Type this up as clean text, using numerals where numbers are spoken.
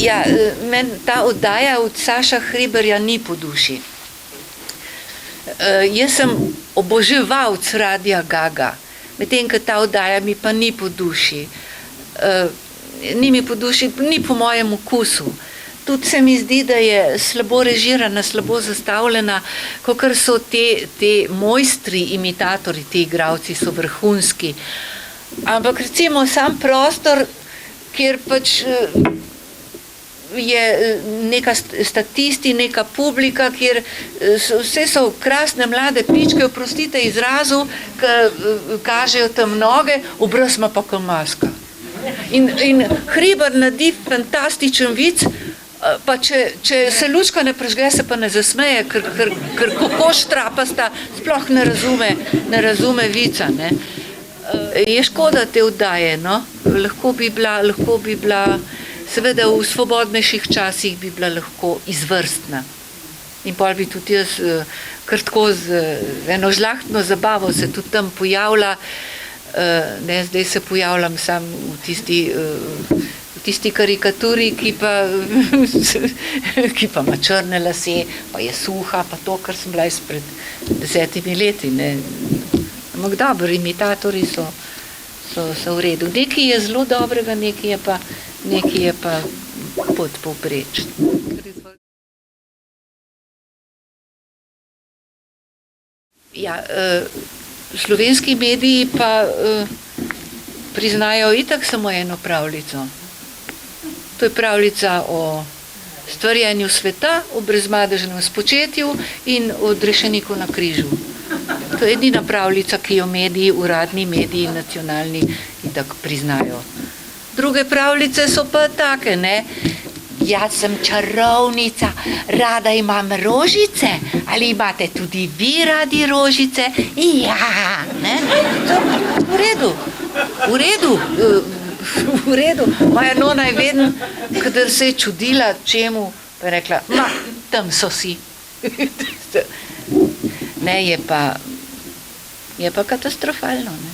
Ja, meni ta oddaja od Saša Hriberja ni po duši. Jaz sem oboževalc Radia Gaga, medtem ko ta oddaja mi pa ni po duši. Ni mi po duši, ni po mojem okusu. Tudi se mi zdi, da je slabo režirana, slabo zastavljena, kakor so te mojstri, imitatori, ti igralci so vrhunski. Ampak recimo sam prostor, kjer pač je neka statisti, neka publika, kjer vse so krasne mlade pičke, oprostite izrazu, ki kažejo tam noge, obraz ima pa kot maska. In Hribar naredi fantastičen vic, pa če se lučka ne prežge, se pa ne zasmeje, ker kako štrapasta, sploh ne razume vica, ne. Je škoda te oddaje, no. Lahko bi bila, seveda v svobodnejših časih bi bila lahko izvrstna. In pol bi tudi jaz kar tako z eno žlahtno zabavo se tudi tam pojavila, ne, zdaj se pojavljam sam v tisti karikaturi, ki pa ima črne lase, pa je suha, pa to, kar sem bila izpred 10 leti, ne. Ampak dobro, imitatori so v redu. Nekaj je zelo dobrega, nekaj je pa podpovprečno. Ja, slovenski mediji pa priznajo itak samo eno pravljico. To je pravljica o stvarjenju sveta, o brezmadežnem spočetju in o odrešeniku na križu. To je edina pravljica, ki jo mediji, uradni mediji, nacionalni itak priznajo. Druge pravljice so pa take, ne. Jaz sem čarovnica, rada imam rožice, ali imate tudi vi radi rožice? Ja, ne. V redu. Moja nona je vedno, kadar se je čudila čemu, pa je rekla, tam so si. Ne, je pa katastrofalno, ne.